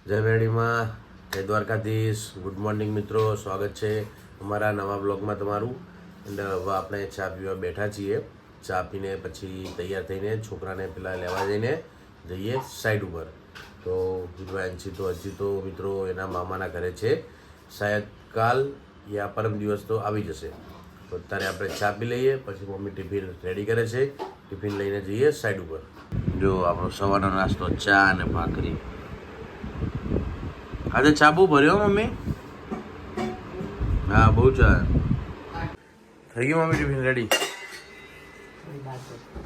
જય વેડીમાં, જય Dwarkadhish. Good morning મિત્રો, સ્વાગત છે અમારા નવા બ્લોગમાં તમારું. એન્ડ હવે આપણે ચા પીવા બેઠા છીએ. ચા પીને પછી તૈયાર થઈને છોકરાને પેલા લેવા જઈને જઈએ સાઈડ ઉપર. તો વિદ્વાંશી તો હજી તો મિત્રો એના મામાના ઘરે છે, શાયદ કાલ યા પરમ દિવસ તો આવી જશે. તો અત્યારે આપણે ચા પી લઈએ, પછી મમ્મી ટિફિન રેડી કરે છે, ટિફિન લઈને જઈએ સાઈડ ઉપર. જો આપણો સવારનો નાસ્તો ચા અને ભાખરી. આજે ચા બહુ ભર્યો મમ્મી? હા, બહુ ચા થઈ ગયું મમ્મી. Tiffin ready?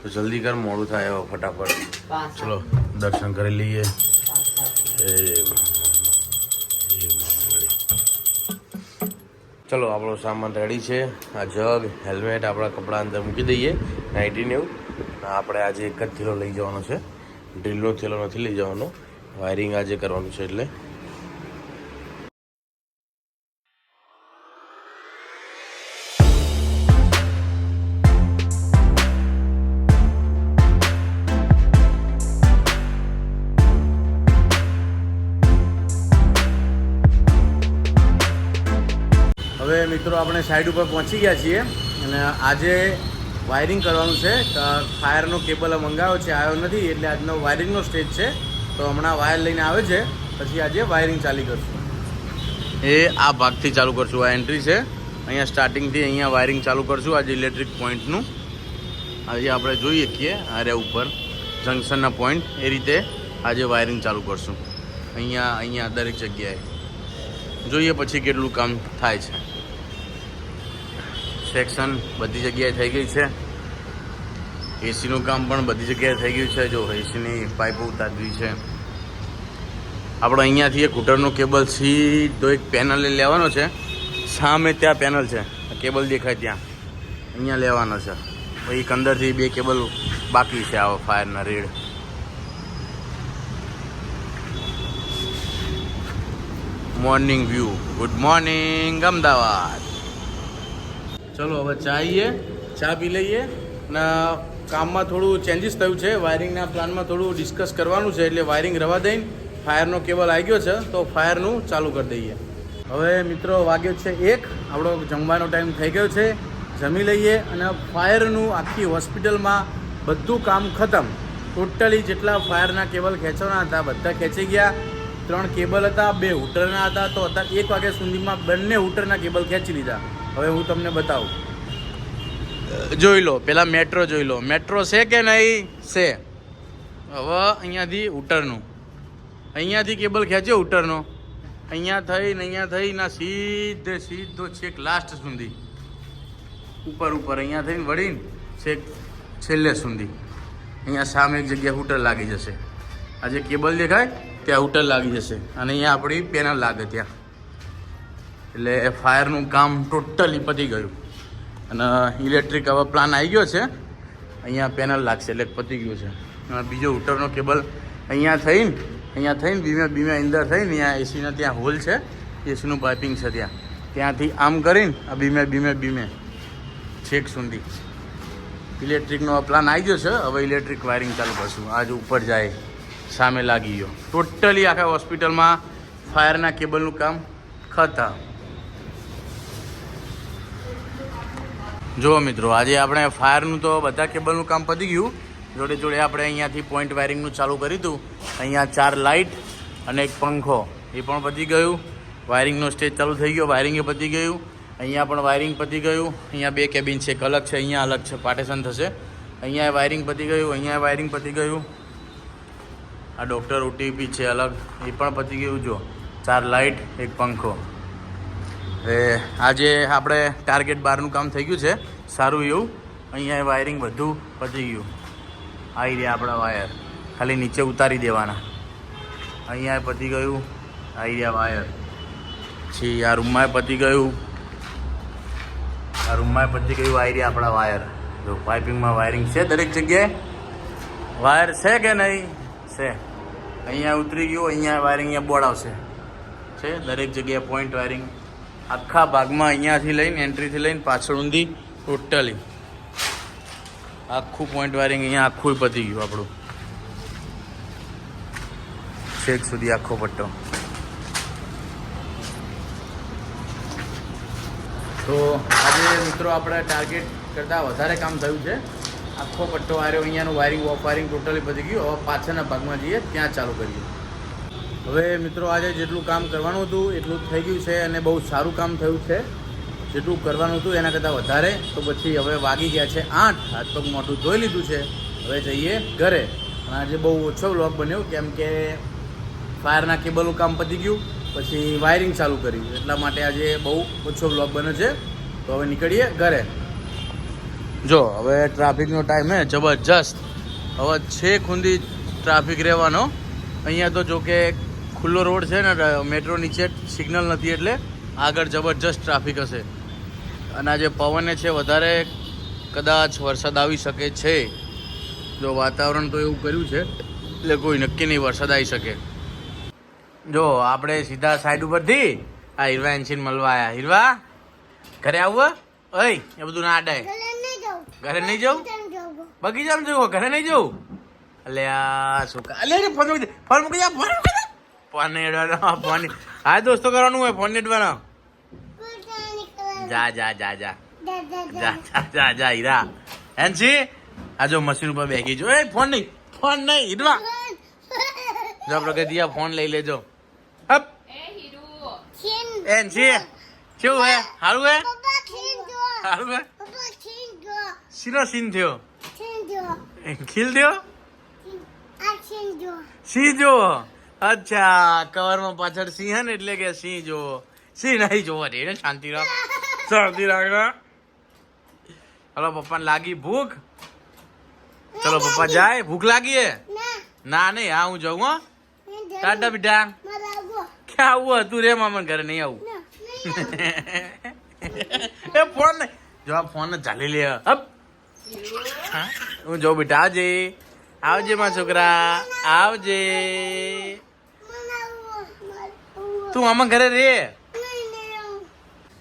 તો જલ્દી કર, મોડું થાય હવે ફટાફટ. ચલો દર્શન કરી લઈએ. ચલો આપણો સામાન રેડી છે. આ જગ, હેલ્મેટ, આપણા કપડાં અંદર મૂકી દઈએ, નાઇટીને એવું. આપણે આજે એક જ થેલો લઈ જવાનો છે, ડ્રીલનો થેલો નથી લઈ જવાનો. વાયરિંગ આજે કરવાનું છે એટલે. હવે મિત્રો આપણે સાઈડ ઉપર પહોંચી ગયા છીએ અને આજે વાયરિંગ કરવાનું છે. ફાયરનો કેબલ મંગાવ્યો છે, આવ્યો નથી, એટલે આજનો વાયરિંગનો સ્ટેજ છે. તો હમણાં વાયર લઈને આવે છે, પછી આજે વાયરિંગ ચાલુ કરશું. એ આ ભાગથી ચાલુ કરશું. આ એન્ટ્રી છે, અહીંયા સ્ટાર્ટિંગથી અહીંયા વાયરિંગ ચાલુ કરશું આજે ઇલેક્ટ્રિક પોઈન્ટનું. આજે આપણે જોઈએ છીએ આરે ઉપર જંકશનના પોઈન્ટ, એ રીતે આજે વાયરિંગ ચાલુ કરશું. અહીંયા દરેક જગ્યાએ જોઈએ પછી કેટલું કામ થાય છે. સેક્શન બધી જગ્યાએ થઈ ગઈ છે. એસીનું કામ પણ બધી જગ્યાએ થઈ ગયું છે. જો એસીની પાઇપો ઉતારવી છે. આપણે અહીંયાથી એક હૂટરનો કેબલ સીધો એક પેનલે લેવાનો છે. સામે ત્યાં પેનલ છે, કેબલ દેખાય ત્યાં, અહીંયા લેવાનો છે. એક અંદરથી 2 કેબલ બાકી છે આવા ફાયરના રેડ. Morning view. Good morning Ahmedabad. ચલો હવે ચા પી લઈએ. અને કામમાં થોડું ચેન્જીસ થયું છે, વાયરિંગના પ્લાનમાં થોડું ડિસ્કસ કરવાનું છે, એટલે વાયરિંગ રવા દઈને ફાયરનો કેબલ આવી ગયો છે તો ફાયરનું ચાલુ કરી દઈએ. હવે મિત્રો વાગ્યો છે 1, આપણો જમવાનો ટાઈમ થઈ ગયો છે. જમી લઈએ અને ફાયરનું આખી હોસ્પિટલમાં બધું કામ ખતમ. ટોટલી જેટલા ફાયરના કેબલ ખેંચવાના હતા બધા ખેંચી ગયા. 3 કેબલ હતા, 2 હૂટરના હતા. તો અત્યારે 1 વાગ્યા સુધીમાં બંને હૂટરના કેબલ ખેંચી લીધા. હવે હું તમને બતાવું. જોઈ લો, પેલા મેટ્રો જોઈ લો. મેટ્રો છે કે નહીં છે? હવે અહીંયાથી કેબલ ખેંચ્યો હૂટરનો, અહીંયા થઈને સીધો છેક લાસ્ટ સુધી ઉપર અહીંયા થઈને વળીને છેક છેલ્લે સુધી. અહીંયા સામે એક જગ્યા હૂટર લાગી જશે. આ જે કેબલ દેખાય ત્યાં હૂટર લાગી જશે અને અહીંયા આપણી પેનલ લાગે ત્યાં. એટલે ફાયરનું કામ ટોટલી પતી ગયું. અને ઇલેક્ટ્રિક હવે પ્લાન આવી ગયો છે, અહીંયા પેનલ લાગશે એટલે પતી ગયું છે. અને બીજો હૂટરનો કેબલ અહીંયા થઈને બીમે અંદર થઈને અહીંયા એસીના ત્યાં હોલ છે, એસીનું પાઇપિંગ છે ત્યાંથી આમ કરીને આ બીમે છેક સુધી ઇલેક્ટ્રિકનો પ્લાન આવી ગયો છે. હવે ઇલેક્ટ્રિક વાયરિંગ ચાલુ કરશું. આજ ઉપર જાય સામે લાગી ગયો. ટોટલી આખા હોસ્પિટલમાં ફાયરના કેબલનું કામ ખતમ. જુઓ મિત્રો, આજે આપણે ફાયરનું તો બધા કેબલનું કામ પતી ગયું. જોડે આપણે અહીંયાથી પોઈન્ટ વાયરિંગનું ચાલુ કર્યું હતું. અહીંયા 4 લાઇટ અને એક પંખો, એ પણ પતી ગયું. વાયરિંગનો સ્ટેજ ચાલુ થઈ ગયો, વાયરિંગે પતી ગયું. અહીંયા પણ વાયરિંગ પતી ગયું. અહીંયા 2 કેબિન છે, એક અલગ છે, અહીંયા અલગ છે, પાર્ટેશન થશે. અહીંયા વાયરિંગ પતી ગયું, અહીંયા વાયરિંગ પતી ગયું. આ ડૉક્ટર ઓટીપી છે અલગ, એ પણ પતી ગયું. જો 4 લાઇટ, એક પંખો. આજે આપણે ટાર્ગેટ 12નું કામ થઈ ગયું છે સારું એવું. અહીંયા વાયરિંગ બધું પતી ગયું. આવી રહ્યા આપણા વાયર, ખાલી નીચે ઉતારી દેવાના. અહીંયા પતી ગયું. આવી રહ્યા વાયર. પછી આ રૂમમાં પતી ગયું. આવી રહ્યા આપણા વાયર. જો પાઇપિંગમાં વાયરિંગ છે, દરેક જગ્યાએ વાયર છે કે નહીં છે. અહીંયા ઉતરી ગયું, અહીંયા વાયરિંગ અહીંયા બોર્ડ આવશે છે. દરેક જગ્યાએ પોઈન્ટ વાયરિંગ આખા ભાગમાં, અહીંયાથી લઈને એન્ટ્રીથી લઈને પાછળ ઊંધી ટોટલી આખું પોઈન્ટ વાયરિંગ અહીંયા આખું પતી ગયું આપણું. છેક સુધી આખો પટ્ટો. તો આજે મિત્રો આપણે ટાર્ગેટ કરતાં વધારે કામ થયું છે. આખો પટ્ટો આવ્યો, અહીંયાનું વાયરિંગ ઓફ વાયરિંગ ટોટલી પતી ગયું. હવે પાછળના ભાગમાં જઈએ, ત્યાં ચાલુ કરીએ. હવે મિત્રો આજે જેટલું કામ કરવાનું હતું એટલું થઈ ગયું છે અને બહુ સારું કામ થયું છે. જેટલું કરવાનું હતું એના કરતાં વધારે. તો પછી હવે વાગી ગયા છે 8, હાથ પગ મોઢું ધોઈ લીધું છે. હવે જઈએ ઘરે. અને આજે બહુ ઓછો વ્લોગ બન્યો કેમ કે ફાયરના કેબલનું કામ પતી ગયું, પછી વાયરિંગ ચાલુ કર્યું, એટલા માટે આજે બહુ ઓછો વ્લોગ બન્યો છે. તો હવે નીકળીએ ઘરે. જો હવે ટ્રાફિકનો ટાઈમ હે જબરજસ્ત. હવે છેક સુધી ટ્રાફિક રહેવાનો. અહીંયા તો જો કે ખુલ્લો રોડ છે ને, મેટ્રો નીચે સિગ્નલ નથી એટલે આગળ જબરજસ્ત ટ્રાફિક હશે. અને આજે પવન છે વધારે, કદાચ વરસાદ આવી શકે છે. જો વાતાવરણ તો એવું કર્યું છે એટલે કોઈ નક્કી નહીં વરસાદ આવી શકે. જો આપણે સીધા સાઈડ ઉપરથી આ હીરવા એન્સીન મળવા આવ્યા. હીરવા ઘરે આવું? ઓય એ બધું ના અડાય. ઘરે નહીં જવું? બગીચામાં જવું? ઘરે નહીં જવું? એટલે આ શું અલે ફોન મૂકી દે, ફોન મૂકી દે, ફોન નહીં અડવાનો. ફોન હા દોસ્તો કરવાનું હોય, ફોન નહીં અડવાનો. જા જા જા જા જા જા જા જા હીરા એન્સી આ જો મશીન ઉપર બેગી જો. એ ફોન નહીં, ફોન નહીં હીરવા. જો પ્રગતિયા ફોન લઈ લેજો. હપ એન્સી કેવું હે? સારું હે? સારું હે? શીનો સીન થયો? ખીલ થયો? સિંહ જો. અચ્છા, કવરમાં પાછળ સિંહ હે ને એટલે કે સિંહ જો. સિંહ નહીં જોવા દે. શાંતિ રાખ, શાંતિ રાખ. હલો પપ્પાને લાગી ભૂખ? ચલો પપ્પા જાય. ભૂખ લાગી હે? ના નહીં, હા હું જાઉં. હો ટાટા બેટા. ક્યાં આવું હતું રે મામા ઘરે? નહીં આવું. એ ફોન નહીં જો, આ ફોન ચાલી લે. હપ હું જાઉં બેટા. આવજે આવજે મારા છોકરા, આવજે. તું મામા ઘરે રે.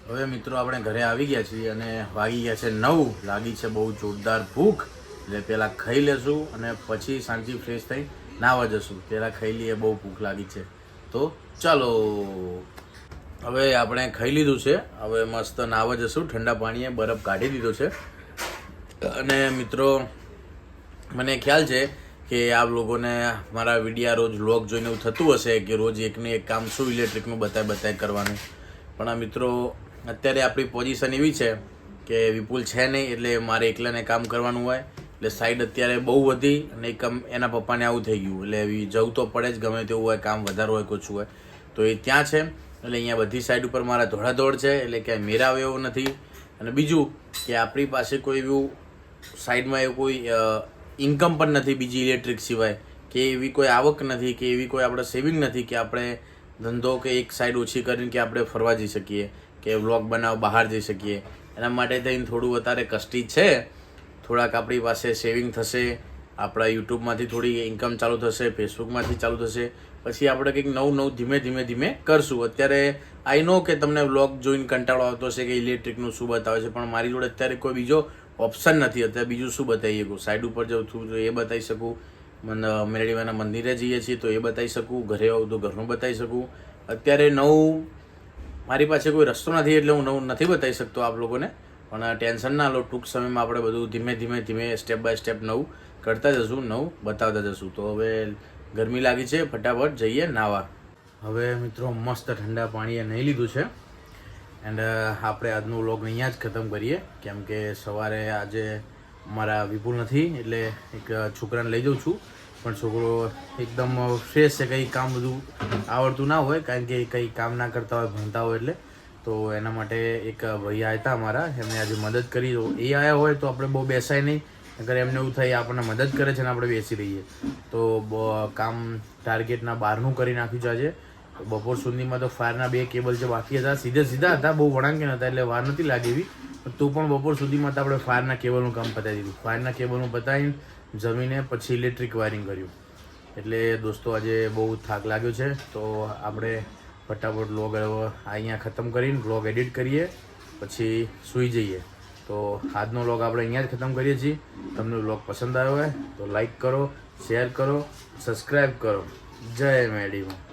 હવે મિત્રો આપણે ઘરે આવી ગયા છીએ અને વાગી ગયા છે 9. લાગી છે બહુ જોરદાર ભૂખ, એટલે પહેલાં ખાઈ લેશું અને પછી શાંતિ ફ્રેશ થઈ નાહવા જશું. પહેલાં ખાઈ લઈએ, બહુ ભૂખ લાગી છે. તો ચાલો હવે આપણે ખાઈ લીધું છે. હવે મસ્ત નાહવા જશું. ઠંડા પાણીએ બરફ કાઢી દીધો છે. અને મિત્રો મને ખ્યાલ છે કે આપ લોકોને મારા વિડીયા રોજ વ્લોગ જોઈને એવું થતું હશે કે રોજ એકને એક કામ શું ઇલેક્ટ્રિકનું બતાય કરવાનું. પણ આ મિત્રો અત્યારે આપણી પોઝિશન એવી છે કે વિપુલ છે નહીં, એટલે મારે એકલાને કામ કરવાનું હોય. એટલે સાઈડ અત્યારે બહુ વધી અને એના પપ્પાને આવું થઈ ગયું, એટલે જવું તો પડે જ, ગમે તેવું હોય, કામ વધારે હોય ઓછું હોય તો એ ત્યાં છે. એટલે અહીંયા બધી સાઈડ ઉપર મારા ધોળાધોળ છે, એટલે ક્યાંય મેરાવે એવું નથી. અને બીજું કે આપણી પાસે કોઈ એવું સાઈડમાં એવું કોઈ ઇન્કમ પણ નથી બીજી ઇલેક્ટ્રિક સિવાય, કે એવી કોઈ આવક નથી, કે એવી કોઈ આપણે સેવિંગ નથી કે આપણે ધંધો કે એક સાઈડ ઓછી કરીને કે આપણે ફરવા જઈ શકીએ કે વ્લોગ બનાવવા બહાર જઈ શકીએ. એના માટે થઈને થોડું વધારે કષ્ટી છે. થોડાક આપણી પાસે સેવિંગ થશે, આપણા યુટ્યુબમાંથી થોડી ઇન્કમ ચાલુ થશે, ફેસબુકમાંથી ચાલુ થશે, પછી આપણે કંઈક નવું ધીમે ધીમે કરશું. અત્યારે આઈ નો કે તમને વ્લોગ જોઈને કંટાળો આવતો હશે કે ઇલેક્ટ્રિકનું શું બતાવે છે, પણ મારી જોડે અત્યારે કોઈ બીજો ઓપ્શન નથી. અત્યારે બીજું શું બતાવી શકું? સાઈડ ઉપર જાઉં છું તો એ બતાવી શકું, મેરડીવાના મંદિરે જઈએ છીએ તો એ બતાવી શકું, ઘરે આવું તો ઘરનું બતાવી શકું. અત્યારે નવું મારી પાસે કોઈ રસ્તો નથી, એટલે હું નવું નથી બતાવી શકતો આપ લોકોને. પણ ટેન્શન ના લો, ટૂંક સમયમાં આપણે બધું ધીમે સ્ટેપ બાય સ્ટેપ નવું કરતા જશું, નવું બતાવતા જશું. તો હવે ગરમી લાગી છે, ફટાફટ જઈએ નાવા. હવે મિત્રો મસ્ત ઠંડા પાણીએ નહીં લીધું છે. એન્ડ આપણે આજનું વ્લોગ અહીંયા જ ખતમ કરીએ, કેમ કે સવારે આજે મારા વિપુલ નથી, એટલે એક છોકરાને લઈ જાઉં છું. પણ છોકરો એકદમ ફ્રેશ છે, કંઈ કામ બધું આવડતું ના હોય, કારણ કે કંઈ કામ ના કરતા હોય, ભણતા હોય એટલે. તો એના માટે એક ભાઈ આવ્યા હતા અમારા, એમને આજે મદદ કરી. તો એ આવ્યા હોય તો આપણે બહુ બેસાય નહીં, અગર એમને એવું થાય આપણને મદદ કરે છે ને આપણે બેસી રહીએ તો કામ ટાર્ગેટના બહારનું કરી નાખ્યું છે આજે. બપોર સુધીમાં તો ફાયરના 2 કેબલ જે બાકી હતા સીધા હતા, બહુ વળાંકે નહોતા, એટલે વાર નથી લાગી એવી. તો પણ બપોર સુધીમાં તો આપણે ફાયરના કેબલનું કામ પતાવી દીધું. ફાયરના કેબલનું પતાવીને જમીને પછી ઇલેક્ટ્રિક વાયરિંગ કર્યું. એટલે દોસ્તો આજે બહુ થાક લાગ્યો છે, તો આપણે ફટાફટ વ્લોગ અહીંયા ખતમ કરીને વ્લોગ એડિટ કરીએ, પછી સૂઈ જઈએ. તો આજનો વ્લોગ આપણે અહીંયા જ ખતમ કરીએ છીએ. તમને વ્લોગ પસંદ આવ્યો હોય તો લાઈક કરો, શેર કરો, સબસ્ક્રાઈબ કરો. જય મેડીમાં.